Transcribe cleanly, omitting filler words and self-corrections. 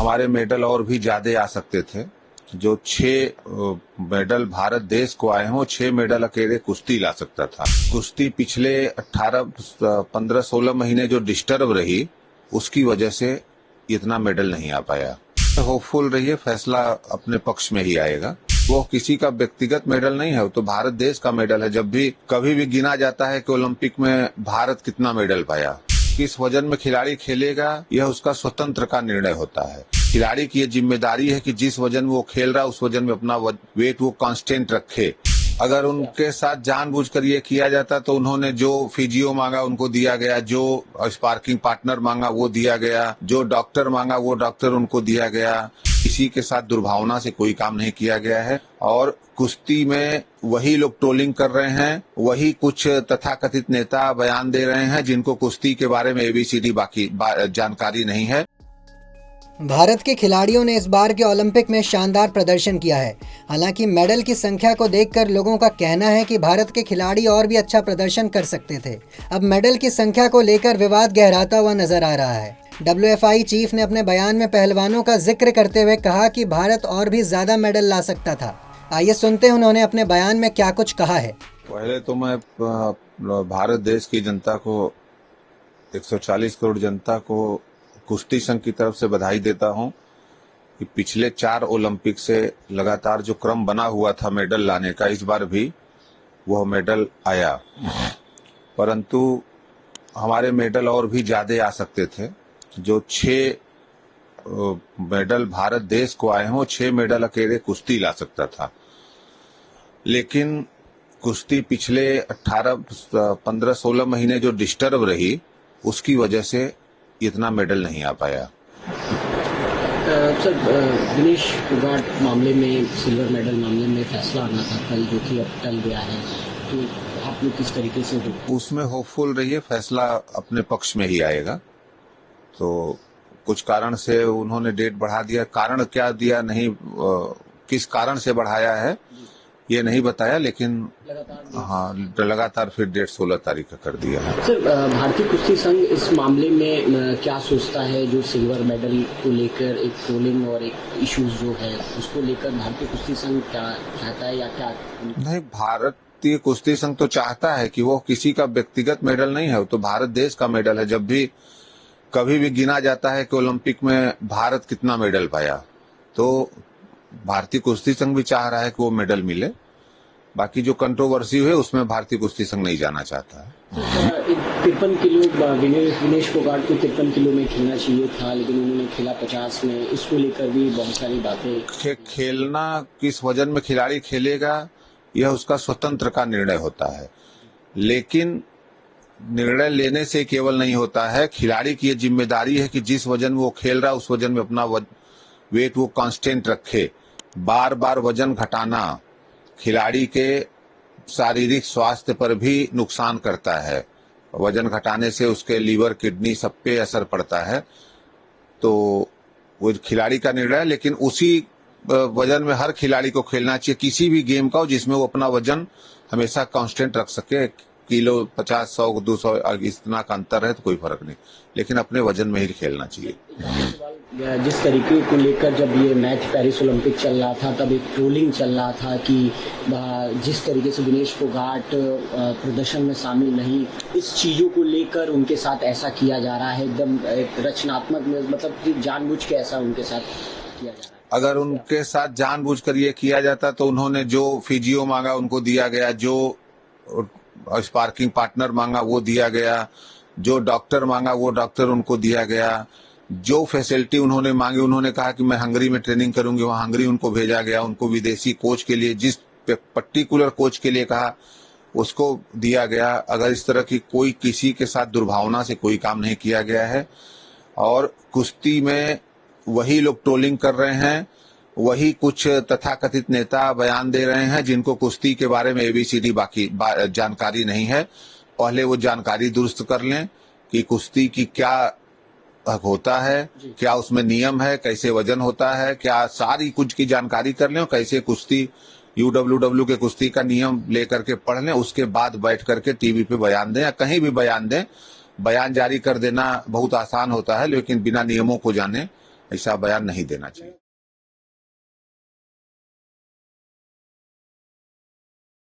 हमारे मेडल और भी ज्यादा आ सकते थे। जो 6 मेडल भारत देश को आए हैं, वो 6 मेडल अकेले कुश्ती ला सकता था। कुश्ती पिछले 18, 15, 16 महीने जो डिस्टर्ब रही, उसकी वजह से इतना मेडल नहीं आ पाया। होपफुल रहिए, फैसला अपने पक्ष में ही आएगा। वो किसी का व्यक्तिगत मेडल नहीं है, वो तो भारत देश का मेडल है। जब भी कभी भी गिना जाता है कि ओलंपिक में भारत कितना मेडल पाया, किस वजन में खिलाड़ी खेलेगा, यह उसका स्वतंत्र का निर्णय होता है। खिलाड़ी की ये जिम्मेदारी है कि जिस वजन में वो खेल रहा है, उस वजन में अपना वेट वो कांस्टेंट रखे। अगर उनके साथ जानबूझकर ये किया जाता तो उन्होंने जो फिजियो मांगा उनको दिया गया, जो स्पार्किंग पार्टनर मांगा वो दिया गया, जो डॉक्टर मांगा वो डॉक्टर उनको दिया गया। किसी के साथ दुर्भावना से कोई काम नहीं किया गया है। और कुश्ती में वही लोग ट्रोलिंग कर रहे हैं, वही कुछ तथाकथित नेता बयान दे रहे हैं जिनको कुश्ती के बारे में ABCD बाकी जानकारी नहीं है। भारत के खिलाड़ियों ने इस बार के ओलंपिक में शानदार प्रदर्शन किया है। हालांकि मेडल की संख्या को देखकर लोगों का कहना है कि भारत के खिलाड़ी और भी अच्छा प्रदर्शन कर सकते थे। अब मेडल की संख्या को लेकर विवाद गहराता हुआ नजर आ रहा है। WFI चीफ ने अपने बयान में पहलवानों का जिक्र करते हुए कहा कि भारत और भी ज्यादा मेडल ला सकता था। आइए सुनते हैं उन्होंने अपने बयान में क्या कुछ कहा है। पहले तो मैं भारत देश की जनता को, 140 करोड़ जनता को कुश्ती संघ की तरफ से बधाई देता हूं कि पिछले 4 ओलंपिक से लगातार जो क्रम बना हुआ था मेडल लाने का, इस बार भी वह मेडल आया। परंतु हमारे मेडल और भी ज्यादा आ सकते थे। जो 6 मेडल भारत देश को आए हैं, वो 6 मेडल अकेले कुश्ती ला सकता था। लेकिन कुश्ती पिछले 18, 15, 16 महीने जो डिस्टर्ब रही, उसकी वजह से इतना मेडल नहीं आ पाया। सर, दिनेश फोगाट मामले में, सिल्वर मेडल मामले में फैसला आना था कल, जो कि अब टल गया है, तो आप लोग किस तरीके से उसमें होपफुल रहिए, फैसला अपने पक्ष में ही आएगा। तो कुछ कारण से उन्होंने डेट बढ़ा दिया। कारण क्या दिया, नहीं किस कारण से बढ़ाया है ये नहीं बताया, लेकिन लगातार फिर डेट 16 तारीख का कर दिया है। सर, भारतीय कुश्ती संघ इस मामले में क्या सोचता है, जो सिल्वर मेडल को लेकर एक ट्रोलिंग और एक इश्यूज जो है उसको लेकर भारतीय कुश्ती संघ क्या चाहता है या क्या नहीं? भारतीय कुश्ती संघ तो चाहता है कि वो किसी का व्यक्तिगत मेडल नहीं है, वो तो भारत देश का मेडल है। जब भी कभी भी गिना जाता है कि ओलंपिक में भारत कितना मेडल पाया, तो भारतीय कुश्ती संघ भी चाह रहा है कि वो मेडल मिले। बाकी जो कंट्रोवर्सी हुई उसमें भारतीय कुश्ती संघ नहीं जाना चाहता है। 53 किलो दिनेश फोगाट को 53 किलो में खेलना चाहिए था, लेकिन उन्होंने खेला 50 में। इसको लेकर भी बहुत सारी बातें। खेलना किस वजन में खिलाड़ी खेलेगा, यह उसका स्वतंत्र का निर्णय होता है। लेकिन निर्णय लेने से केवल नहीं होता है, खिलाड़ी की यह जिम्मेदारी है कि जिस वजन में वो खेल रहा है, उस वजन में अपना वेट वो कांस्टेंट रखे। बार बार वजन घटाना खिलाड़ी के शारीरिक स्वास्थ्य पर भी नुकसान करता है। वजन घटाने से उसके लीवर, किडनी सब पे असर पड़ता है। तो वो खिलाड़ी का निर्णय है, लेकिन उसी वजन में हर खिलाड़ी को खेलना चाहिए, किसी भी गेम का हो जिसमें वो अपना वजन हमेशा कांस्टेंट रख सके। किलो 50, 100, 200 इतना का अंतर है तो कोई फर्क नहीं, लेकिन अपने वजन में ही खेलना चाहिए। जिस तरीके को लेकर जब ये मैच पेरिस ओलंपिक चल रहा था, तब एक ट्रोलिंग चल रहा था कि जिस तरीके से दिनेश फोगाट प्रदर्शन में शामिल नहीं, इस चीजों को लेकर उनके साथ ऐसा किया जा रहा है, एकदम रचनात्मक, मतलब जानबूझ के ऐसा उनके साथ किया जा रहा है। अगर उनके साथ जानबूझकर ये किया जाता तो उन्होंने जो फिजियो मांगा उनको दिया गया, जो स्पार्किंग पार्टनर मांगा वो दिया गया, जो डॉक्टर मांगा वो डॉक्टर उनको दिया गया, जो फैसिलिटी उन्होंने मांगी, उन्होंने कहा कि मैं हंगरी में ट्रेनिंग करूंगी, वहां हंगरी उनको भेजा गया। उनको विदेशी कोच के लिए, जिस पर्टिकुलर कोच के लिए कहा उसको दिया गया। अगर इस तरह की कोई किसी के साथ दुर्भावना से कोई काम नहीं किया गया है। और कुश्ती में वही लोग ट्रोलिंग कर रहे हैं, वही कुछ तथाकथित नेता बयान दे रहे हैं जिनको कुश्ती के बारे में ABCD बाकी जानकारी नहीं है। पहले वो जानकारी दुरुस्त कर लें कि कुश्ती की क्या होता है, क्या उसमें नियम है, कैसे वजन होता है, क्या सारी कुछ की जानकारी कर लें, कैसे कुश्ती UWW के कुश्ती का नियम लेकर के पढ़ लें। उसके बाद बैठ करके टीवी पे बयान दें या कहीं भी बयान दें। बयान जारी कर देना बहुत आसान होता है, लेकिन बिना नियमों को जाने ऐसा बयान नहीं देना चाहिए।